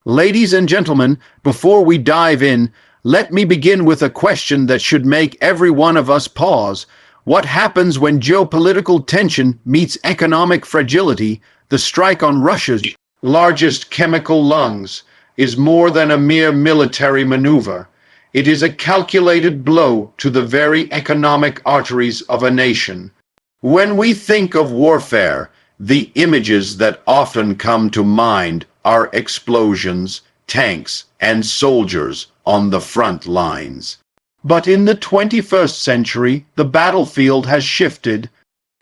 Ladies and gentlemen, before we dive in, let me begin with a question that should make every one of us pause. What happens when geopolitical tension meets economic fragility? The strike on Russia's largest chemical lungs is more than a mere military maneuver. It is a calculated blow to the very economic arteries of a nation. When we think of warfare, the images that often come to mind are explosions, tanks, and soldiers on the front lines. But in the 21st century, the battlefield has shifted.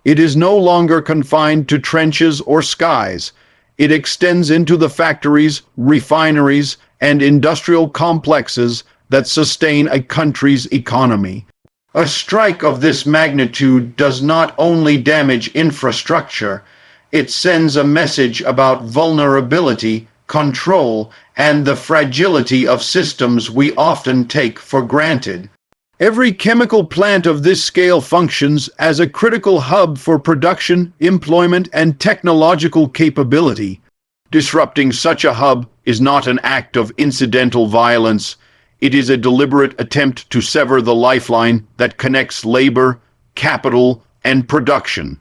It is no longer confined to trenches or skies. It extends into the factories, refineries, and industrial complexes that sustain a country's economy. A strike of this magnitude does not only damage infrastructure, it sends a message about vulnerability, control, and the fragility of systems we often take for granted. Every chemical plant of this scale functions as a critical hub for production, employment, and technological capability. Disrupting such a hub is not an act of incidental violence. It is a deliberate attempt to sever the lifeline that connects labor, capital, and production.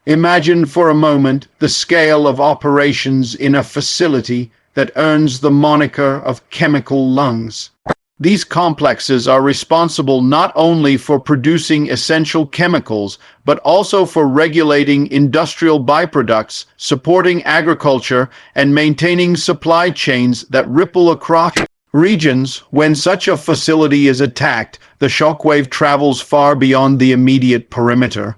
Imagine for a moment the scale of operations in a facility that earns the moniker of chemical lungs. These complexes are responsible not only for producing essential chemicals, but also for regulating industrial byproducts, supporting agriculture, and maintaining supply chains that ripple across regions. When such a facility is attacked, the shockwave travels far beyond the immediate perimeter.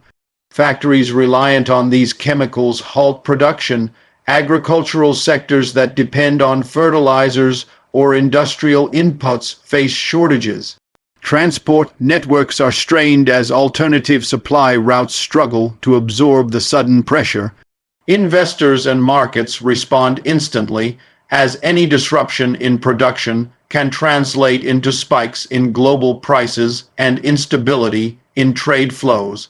Factories reliant on these chemicals halt production. Agricultural sectors that depend on fertilizers or industrial inputs face shortages. Transport networks are strained as alternative supply routes struggle to absorb the sudden pressure. Investors and markets respond instantly, as any disruption in production can translate into spikes in global prices and instability in trade flows.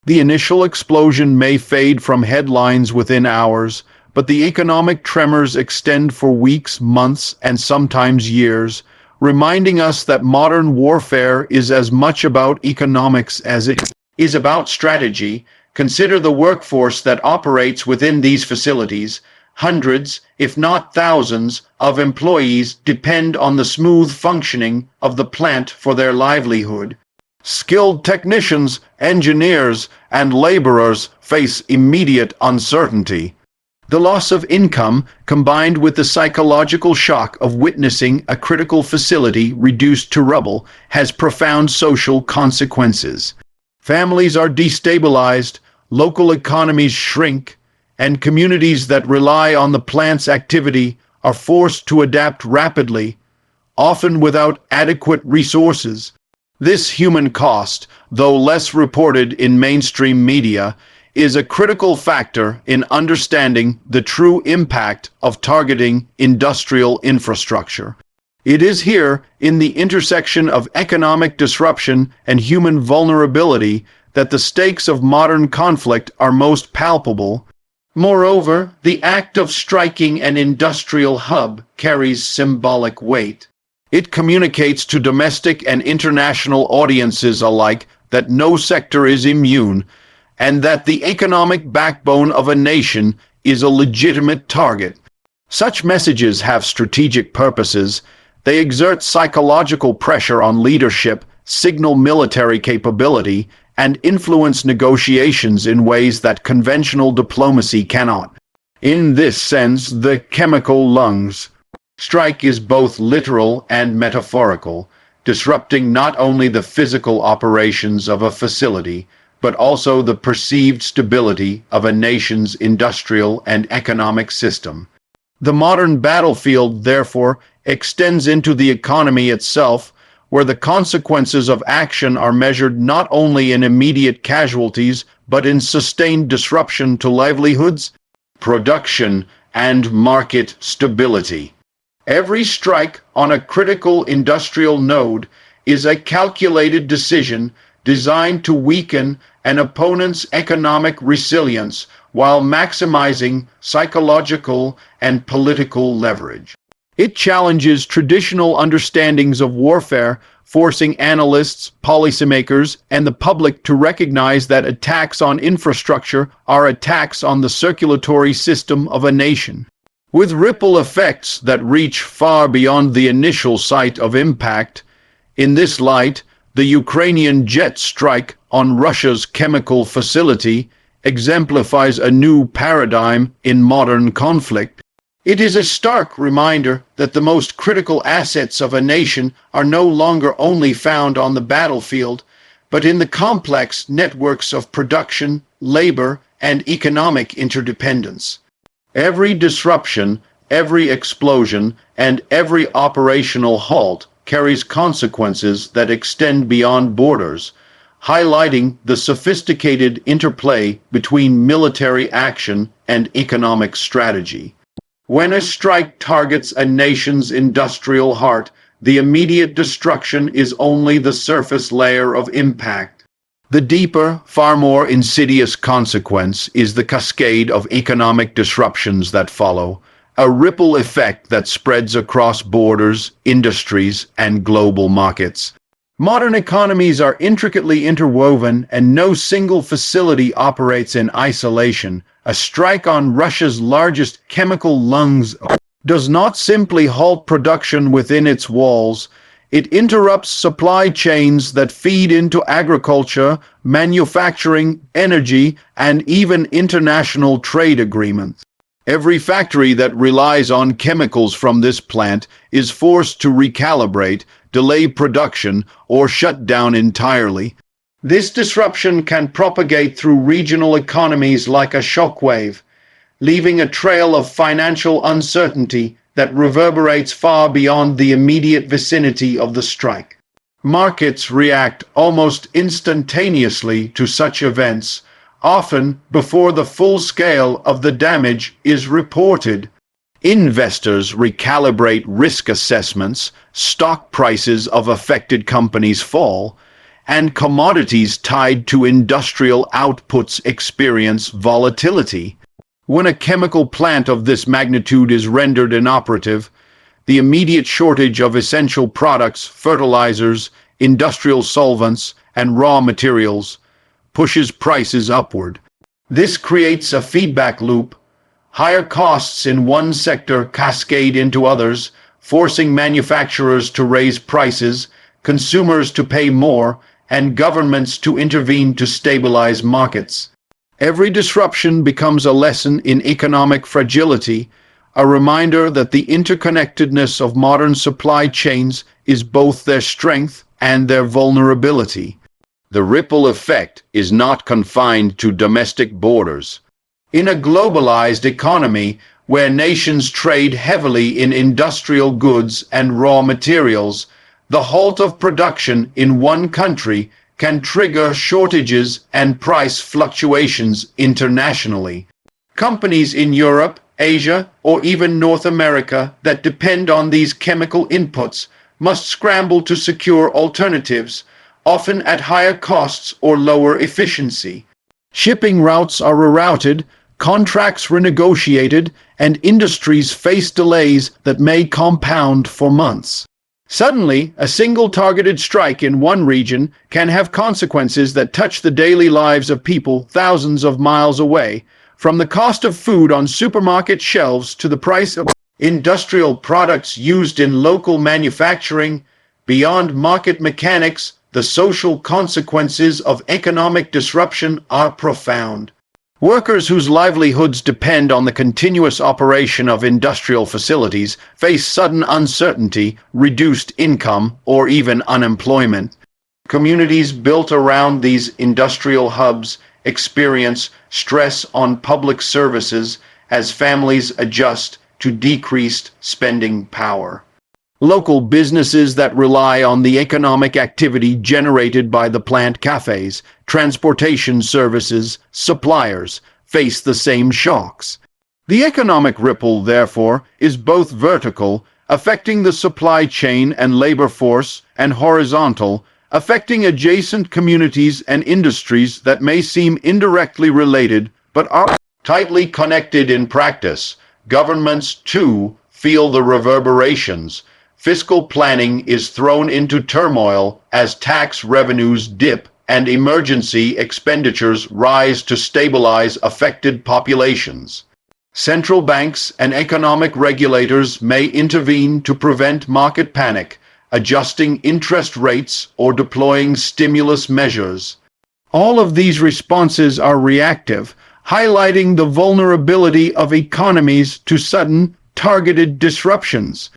The initial explosion may fade from headlines within hours, but the economic tremors extend for weeks, months, and sometimes years, reminding us that modern warfare is as much about economics as it is about strategy. Consider the workforce that operates within these facilities. Hundreds, if not thousands, of employees depend on the smooth functioning of the plant for their livelihood. Skilled technicians, engineers, and laborers face immediate uncertainty. The loss of income, combined with the psychological shock of witnessing a critical facility reduced to rubble, has profound social consequences. Families are destabilized, local economies shrink, and communities that rely on the plant's activity are forced to adapt rapidly, often without adequate resources. This human cost, though less reported in mainstream media, is a critical factor in understanding the true impact of targeting industrial infrastructure. It is here, in the intersection of economic disruption and human vulnerability, that the stakes of modern conflict are most palpable. Moreover, the act of striking an industrial hub carries symbolic weight. It communicates to domestic and international audiences alike that no sector is immune, and that the economic backbone of a nation is a legitimate target. Such messages have strategic purposes. They exert psychological pressure on leadership, signal military capability, and influence negotiations in ways that conventional diplomacy cannot. In this sense, the chemical lungs strike is both literal and metaphorical, disrupting not only the physical operations of a facility, but also the perceived stability of a nation's industrial and economic system. The modern battlefield, therefore, extends into the economy itself, where the consequences of action are measured not only in immediate casualties, but in sustained disruption to livelihoods, production, and market stability. Every strike on a critical industrial node is a calculated decision designed to weaken an opponent's economic resilience while maximizing psychological and political leverage. It challenges traditional understandings of warfare, forcing analysts, policymakers, and the public to recognize that attacks on infrastructure are attacks on the circulatory system of a nation. With ripple effects that reach far beyond the initial site of impact, in this light, the Ukrainian jet strike on Russia's chemical facility exemplifies a new paradigm in modern conflict. It is a stark reminder that the most critical assets of a nation are no longer only found on the battlefield, but in the complex networks of production, labor, and economic interdependence. Every disruption, every explosion, and every operational halt carries consequences that extend beyond borders, highlighting the sophisticated interplay between military action and economic strategy. When a strike targets a nation's industrial heart, the immediate destruction is only the surface layer of impact. The deeper, far more insidious consequence is the cascade of economic disruptions that follow, a ripple effect that spreads across borders, industries, and global markets. Modern economies are intricately interwoven, and no single facility operates in isolation. A strike on Russia's largest chemical lungs does not simply halt production within its walls. It interrupts supply chains that feed into agriculture, manufacturing, energy, and even international trade agreements. Every factory that relies on chemicals from this plant is forced to recalibrate, delay production, or shut down entirely. This disruption can propagate through regional economies like a shockwave, leaving a trail of financial uncertainty that reverberates far beyond the immediate vicinity of the strike. Markets react almost instantaneously to such events, often before the full scale of the damage is reported. Investors recalibrate risk assessments, stock prices of affected companies fall, and commodities tied to industrial outputs experience volatility. When a chemical plant of this magnitude is rendered inoperative, the immediate shortage of essential products, fertilizers, industrial solvents, and raw materials pushes prices upward. This creates a feedback loop. Higher costs in one sector cascade into others, forcing manufacturers to raise prices, consumers to pay more, and governments to intervene to stabilize markets. Every disruption becomes a lesson in economic fragility, a reminder that the interconnectedness of modern supply chains is both their strength and their vulnerability. The ripple effect is not confined to domestic borders. In a globalized economy where nations trade heavily in industrial goods and raw materials, the halt of production in one country can trigger shortages and price fluctuations internationally. Companies in Europe, Asia, or even North America that depend on these chemical inputs must scramble to secure alternatives, often at higher costs or lower efficiency. Shipping routes are rerouted, contracts renegotiated, and industries face delays that may compound for months. Suddenly, a single targeted strike in one region can have consequences that touch the daily lives of people thousands of miles away, from the cost of food on supermarket shelves to the price of industrial products used in local manufacturing. Beyond market mechanics, the social consequences of economic disruption are profound. Workers whose livelihoods depend on the continuous operation of industrial facilities face sudden uncertainty, reduced income, or even unemployment. Communities built around these industrial hubs experience stress on public services as families adjust to decreased spending power. Local businesses that rely on the economic activity generated by the plant cafes, transportation services, suppliers face the same shocks. The economic ripple, therefore, is both vertical, affecting the supply chain and labor force, and horizontal, affecting adjacent communities and industries that may seem indirectly related but are tightly connected in practice. Governments, too, feel the reverberations. Fiscal planning is thrown into turmoil as tax revenues dip and emergency expenditures rise to stabilize affected populations. Central banks and economic regulators may intervene to prevent market panic, adjusting interest rates or deploying stimulus measures. All of these responses are reactive, highlighting the vulnerability of economies to sudden, targeted disruptions.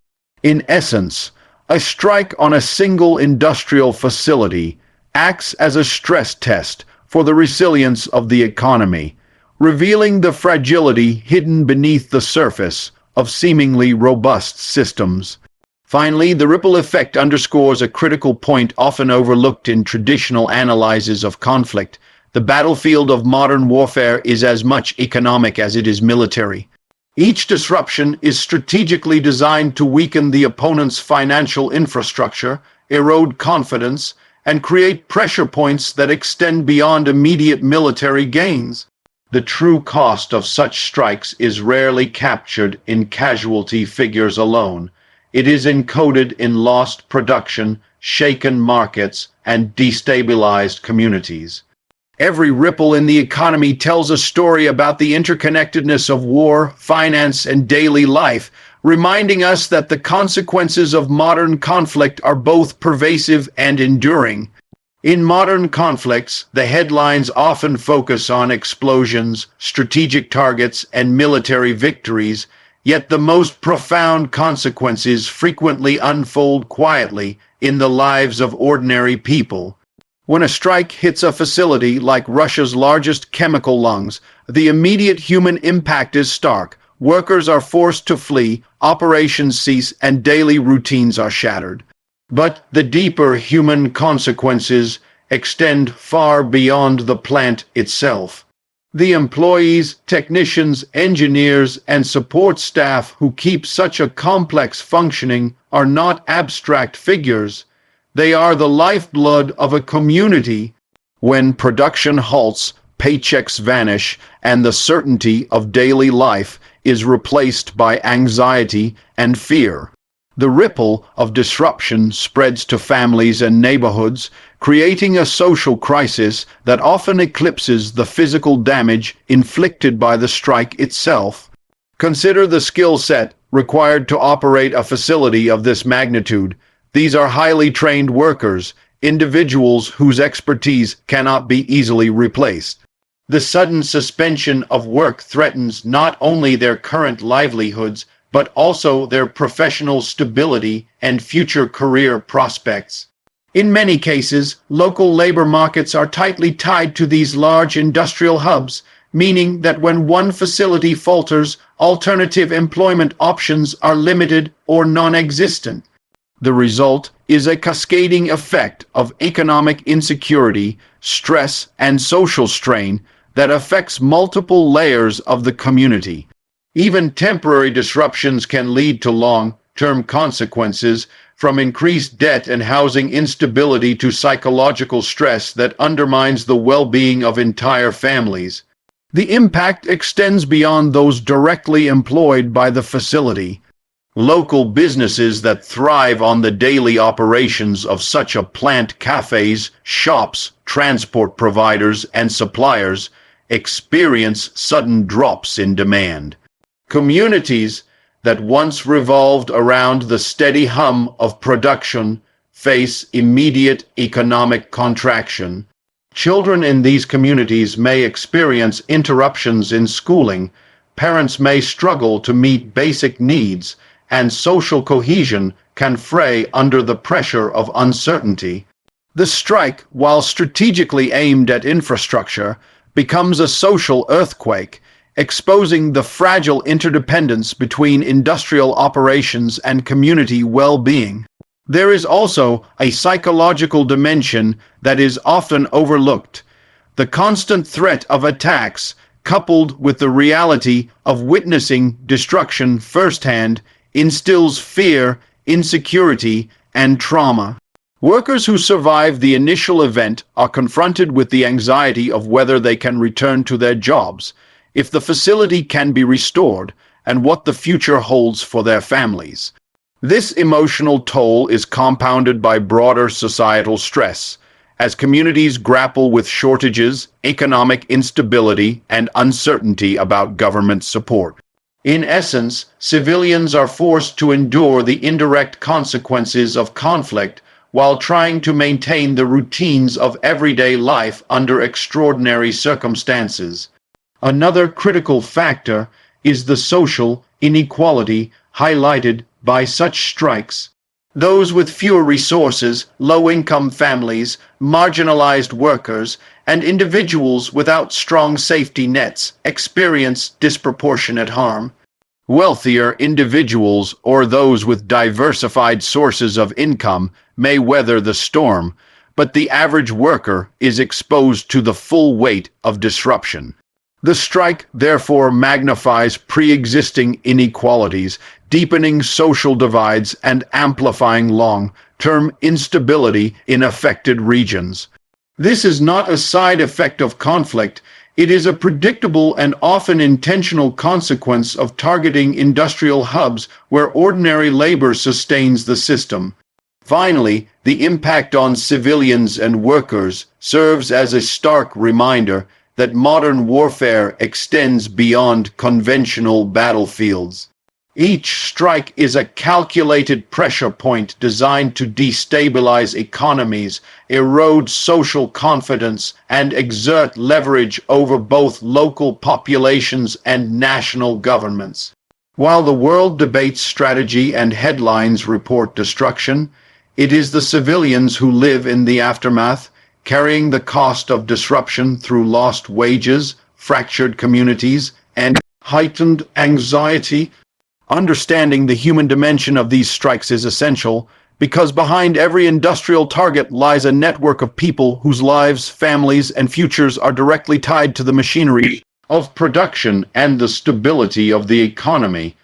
In essence, a strike on a single industrial facility acts as a stress test for the resilience of the economy, revealing the fragility hidden beneath the surface of seemingly robust systems. Finally, the ripple effect underscores a critical point often overlooked in traditional analyses of conflict. The battlefield of modern warfare is as much economic as it is military. Each disruption is strategically designed to weaken the opponent's financial infrastructure, erode confidence, and create pressure points that extend beyond immediate military gains. The true cost of such strikes is rarely captured in casualty figures alone. It is encoded in lost production, shaken markets, and destabilized communities. Every ripple in the economy tells a story about the interconnectedness of war, finance, and daily life, reminding us that the consequences of modern conflict are both pervasive and enduring. In modern conflicts, the headlines often focus on explosions, strategic targets, and military victories, yet the most profound consequences frequently unfold quietly in the lives of ordinary people. When a strike hits a facility like Russia's largest chemical lungs, the immediate human impact is stark. Workers are forced to flee, operations cease, and daily routines are shattered. But the deeper human consequences extend far beyond the plant itself. The employees, technicians, engineers, and support staff who keep such a complex functioning are not abstract figures. They are the lifeblood of a community. When production halts, paychecks vanish, and the certainty of daily life is replaced by anxiety and fear. The ripple of disruption spreads to families and neighborhoods, creating a social crisis that often eclipses the physical damage inflicted by the strike itself. Consider the skill set required to operate a facility of this magnitude. These are highly trained workers, individuals whose expertise cannot be easily replaced. The sudden suspension of work threatens not only their current livelihoods, but also their professional stability and future career prospects. In many cases, local labor markets are tightly tied to these large industrial hubs, meaning that when one facility falters, alternative employment options are limited or non-existent. The result is a cascading effect of economic insecurity, stress, and social strain that affects multiple layers of the community. Even temporary disruptions can lead to long-term consequences, from increased debt and housing instability to psychological stress that undermines the well-being of entire families. The impact extends beyond those directly employed by the facility. Local businesses that thrive on the daily operations of such a plant, cafes, shops, transport providers, and suppliers, experience sudden drops in demand. Communities that once revolved around the steady hum of production face immediate economic contraction. Children in these communities may experience interruptions in schooling, parents may struggle to meet basic needs, and social cohesion can fray under the pressure of uncertainty. The strike, while strategically aimed at infrastructure, becomes a social earthquake, exposing the fragile interdependence between industrial operations and community well-being. There is also a psychological dimension that is often overlooked. The constant threat of attacks, coupled with the reality of witnessing destruction firsthand, instills fear, insecurity, and trauma. Workers who survive the initial event are confronted with the anxiety of whether they can return to their jobs, if the facility can be restored, and what the future holds for their families. This emotional toll is compounded by broader societal stress, as communities grapple with shortages, economic instability, and uncertainty about government support. In essence, civilians are forced to endure the indirect consequences of conflict while trying to maintain the routines of everyday life under extraordinary circumstances. Another critical factor is the social inequality highlighted by such strikes. Those with fewer resources, low-income families, marginalized workers, and individuals without strong safety nets experience disproportionate harm. Wealthier individuals or those with diversified sources of income may weather the storm, but the average worker is exposed to the full weight of disruption. The strike therefore magnifies pre-existing inequalities, deepening social divides and amplifying long-term instability in affected regions. This is not a side effect of conflict. It is a predictable and often intentional consequence of targeting industrial hubs where ordinary labor sustains the system. Finally, the impact on civilians and workers serves as a stark reminder that modern warfare extends beyond conventional battlefields. Each strike is a calculated pressure point designed to destabilize economies, erode social confidence, and exert leverage over both local populations and national governments. While the world debates strategy and headlines report destruction, it is the civilians who live in the aftermath, carrying the cost of disruption through lost wages, fractured communities, and heightened anxiety. Understanding the human dimension of these strikes is essential, because behind every industrial target lies a network of people whose lives, families, and futures are directly tied to the machinery of production and the stability of the economy.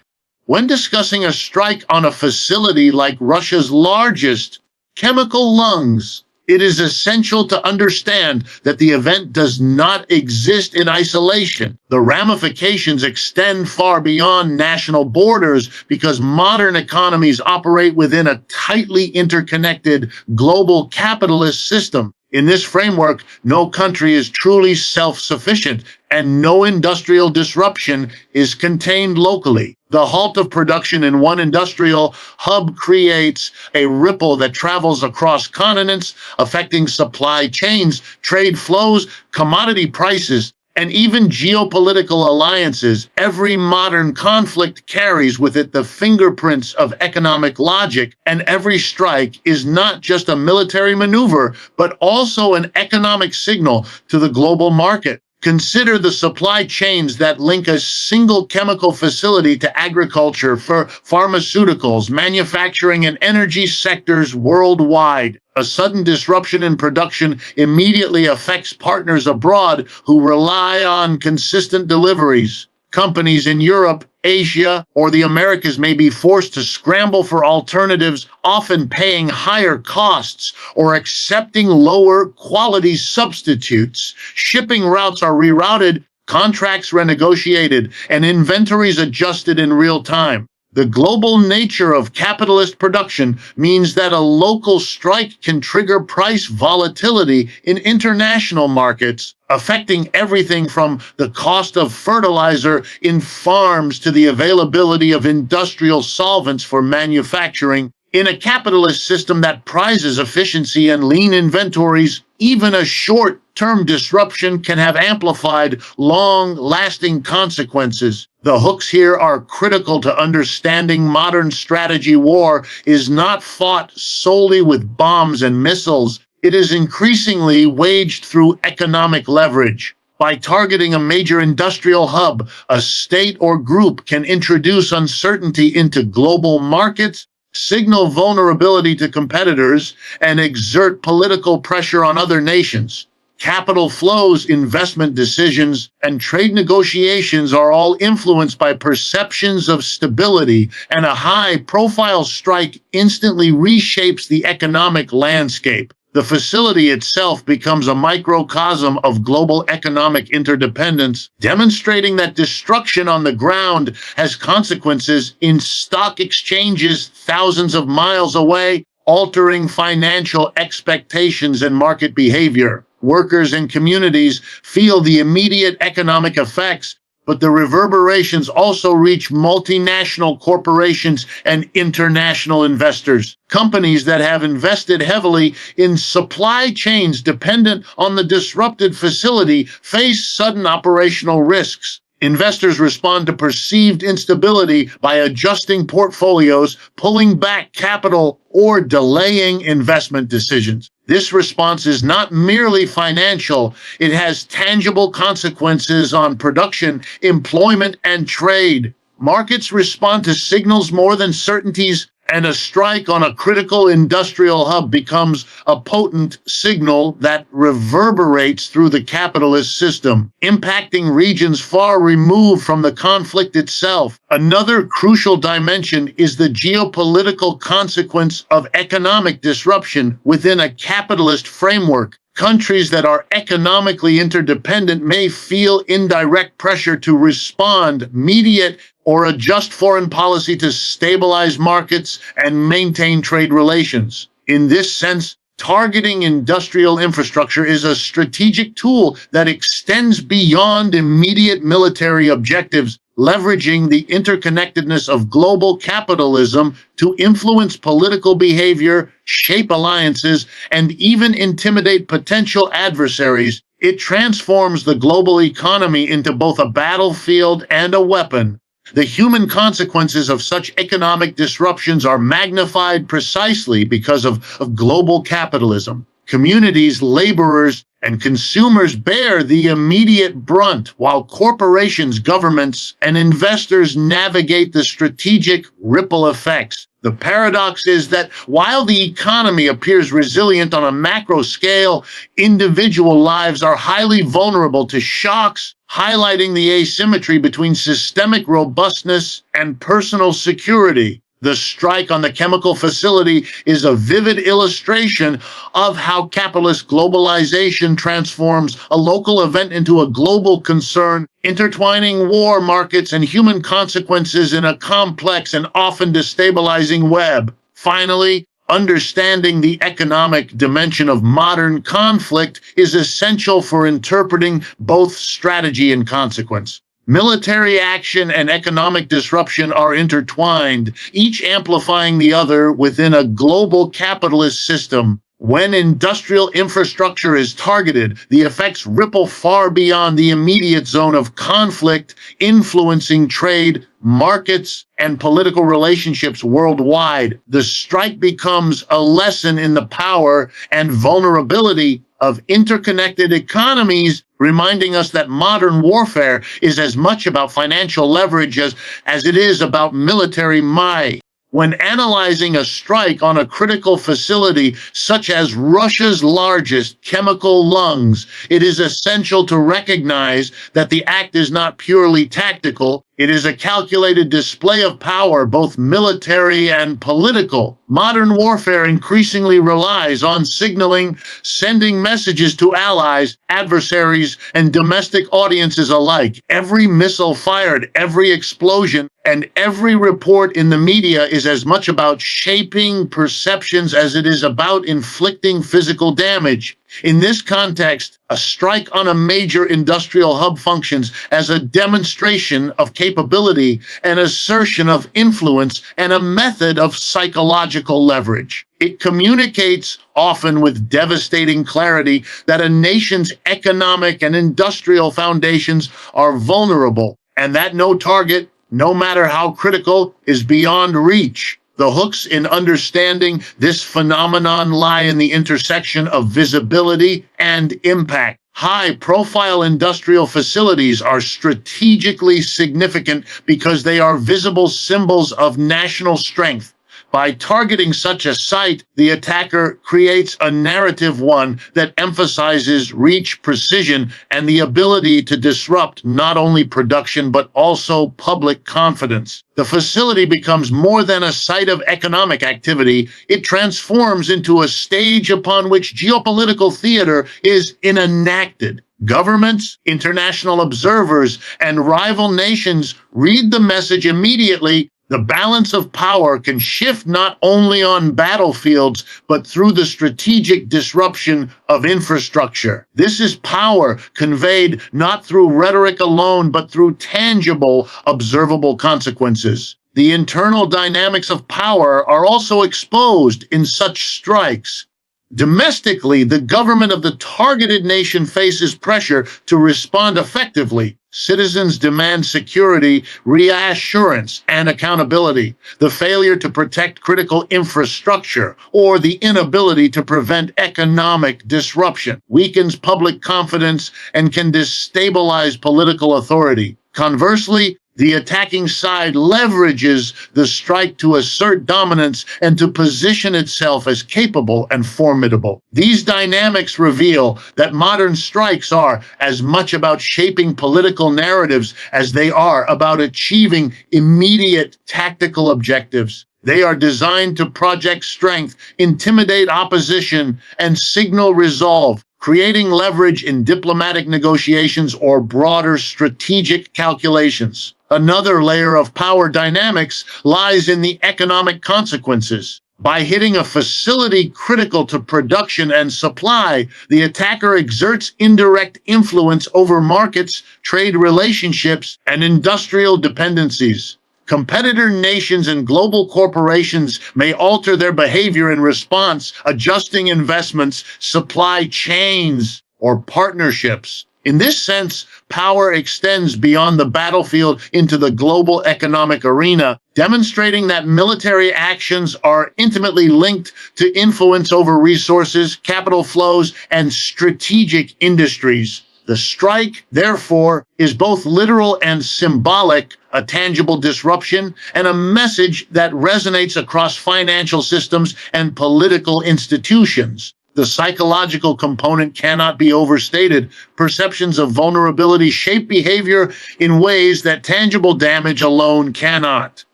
When discussing a strike on a facility like Russia's largest chemical lungs, it is essential to understand that the event does not exist in isolation. The ramifications extend far beyond national borders because modern economies operate within a tightly interconnected global capitalist system. In this framework, no country is truly self-sufficient, and no industrial disruption is contained locally. The halt of production in one industrial hub creates a ripple that travels across continents, affecting supply chains, trade flows, commodity prices, and even geopolitical alliances. Every modern conflict carries with it the fingerprints of economic logic, and every strike is not just a military maneuver, but also an economic signal to the global market. Consider the supply chains that link a single chemical facility to agriculture, for pharmaceuticals, manufacturing, and energy sectors worldwide. A sudden disruption in production immediately affects partners abroad who rely on consistent deliveries. Companies in Europe, Asia, or the Americas may be forced to scramble for alternatives, often paying higher costs or accepting lower quality substitutes. Shipping routes are rerouted, contracts renegotiated, and inventories adjusted in real time. The global nature of capitalist production means that a local strike can trigger price volatility in international markets, affecting everything from the cost of fertilizer in farms to the availability of industrial solvents for manufacturing. In a capitalist system that prizes efficiency and lean inventories, even a short-term disruption can have amplified, long-lasting consequences. The hooks here are critical to understanding modern strategy. War is not fought solely with bombs and missiles. It is increasingly waged through economic leverage. By targeting a major industrial hub, a state or group can introduce uncertainty into global markets, signal vulnerability to competitors, and exert political pressure on other nations. Capital flows, investment decisions, and trade negotiations are all influenced by perceptions of stability, and a high-profile strike instantly reshapes the economic landscape. The facility itself becomes a microcosm of global economic interdependence, demonstrating that destruction on the ground has consequences in stock exchanges thousands of miles away, altering financial expectations and market behavior. Workers and communities feel the immediate economic effects, but the reverberations also reach multinational corporations and international investors. Companies that have invested heavily in supply chains dependent on the disrupted facility face sudden operational risks. Investors respond to perceived instability by adjusting portfolios, pulling back capital, or delaying investment decisions. This response is not merely financial, it has tangible consequences on production, employment, and trade. Markets respond to signals more than certainties, and a strike on a critical industrial hub becomes a potent signal that reverberates through the capitalist system, impacting regions far removed from the conflict itself. Another crucial dimension is the geopolitical consequence of economic disruption within a capitalist framework. Countries that are economically interdependent may feel indirect pressure to respond, mediate, or adjust foreign policy to stabilize markets and maintain trade relations. In this sense, targeting industrial infrastructure is a strategic tool that extends beyond immediate military objectives, leveraging the interconnectedness of global capitalism to influence political behavior, shape alliances, and even intimidate potential adversaries. It transforms the global economy into both a battlefield and a weapon. The human consequences of such economic disruptions are magnified precisely because of global capitalism. Communities, laborers, and consumers bear the immediate brunt, while corporations, governments, and investors navigate the strategic ripple effects. The paradox is that while the economy appears resilient on a macro scale, individual lives are highly vulnerable to shocks, highlighting the asymmetry between systemic robustness and personal security. The strike on the chemical facility is a vivid illustration of how capitalist globalization transforms a local event into a global concern, intertwining war, markets, and human consequences in a complex and often destabilizing web. Finally, understanding the economic dimension of modern conflict is essential for interpreting both strategy and consequence. Military action and economic disruption are intertwined, each amplifying the other within a global capitalist system. When industrial infrastructure is targeted, the effects ripple far beyond the immediate zone of conflict, influencing trade, markets, and political relationships worldwide. The strike becomes a lesson in the power and vulnerability of interconnected economies, reminding us that modern warfare is as much about financial leverage as it is about military might. When analyzing a strike on a critical facility such as Russia's largest chemical lungs, it is essential to recognize that the act is not purely tactical. It is a calculated display of power, both military and political. Modern warfare increasingly relies on signaling, sending messages to allies, adversaries, and domestic audiences alike. Every missile fired, every explosion, and every report in the media is as much about shaping perceptions as it is about inflicting physical damage. In this context, a strike on a major industrial hub functions as a demonstration of capability, an assertion of influence, and a method of psychological leverage. It communicates, often with devastating clarity, that a nation's economic and industrial foundations are vulnerable, and that no target, no matter how critical, is beyond reach. The hooks in understanding this phenomenon lie in the intersection of visibility and impact. High-profile industrial facilities are strategically significant because they are visible symbols of national strength. By targeting such a site, the attacker creates a narrative one that emphasizes reach, precision, and the ability to disrupt not only production but also public confidence. The facility becomes more than a site of economic activity. It transforms into a stage upon which geopolitical theater is enacted. Governments, international observers, and rival nations read the message immediately. The balance of power can shift not only on battlefields, but through the strategic disruption of infrastructure. This is power conveyed not through rhetoric alone, but through tangible, observable consequences. The internal dynamics of power are also exposed in such strikes. Domestically, the government of the targeted nation faces pressure to respond effectively. Citizens demand security, reassurance, and accountability. The failure to protect critical infrastructure or the inability to prevent economic disruption weakens public confidence and can destabilize political authority. Conversely, the attacking side leverages the strike to assert dominance and to position itself as capable and formidable. These dynamics reveal that modern strikes are as much about shaping political narratives as they are about achieving immediate tactical objectives. They are designed to project strength, intimidate opposition, and signal resolve, creating leverage in diplomatic negotiations or broader strategic calculations. Another layer of power dynamics lies in the economic consequences. By hitting a facility critical to production and supply, the attacker exerts indirect influence over markets, trade relationships, and industrial dependencies. Competitor nations and global corporations may alter their behavior in response, adjusting investments, supply chains, or partnerships. In this sense, power extends beyond the battlefield into the global economic arena, demonstrating that military actions are intimately linked to influence over resources, capital flows, and strategic industries. The strike, therefore, is both literal and symbolic, a tangible disruption, and a message that resonates across financial systems and political institutions. The psychological component cannot be overstated. Perceptions of vulnerability shape behavior in ways that tangible damage alone cannot.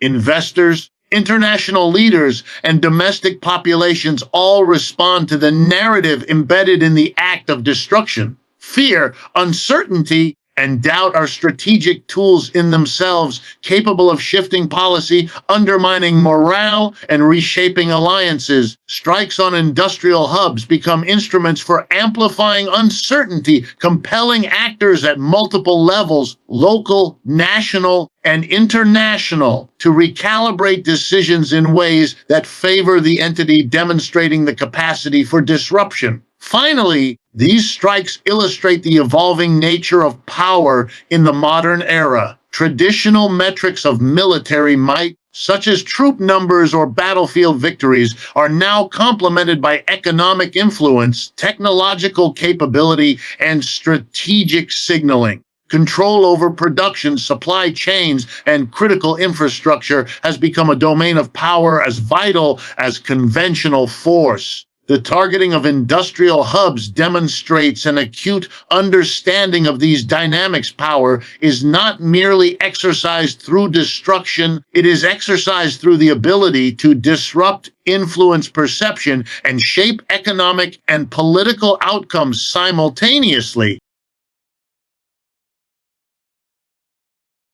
Investors, international leaders, and domestic populations all respond to the narrative embedded in the act of destruction. Fear, uncertainty, and doubt are strategic tools in themselves, capable of shifting policy, undermining morale, and reshaping alliances. Strikes on industrial hubs become instruments for amplifying uncertainty, compelling actors at multiple levels, local, national, and international, to recalibrate decisions in ways that favor the entity demonstrating the capacity for disruption. Finally, these strikes illustrate the evolving nature of power in the modern era. Traditional metrics of military might, such as troop numbers or battlefield victories, are now complemented by economic influence, technological capability, and strategic signaling. Control over production, supply chains, and critical infrastructure has become a domain of power as vital as conventional force. The targeting of industrial hubs demonstrates an acute understanding of these dynamics. Power is not merely exercised through destruction, it is exercised through the ability to disrupt, influence perception, and shape economic and political outcomes simultaneously.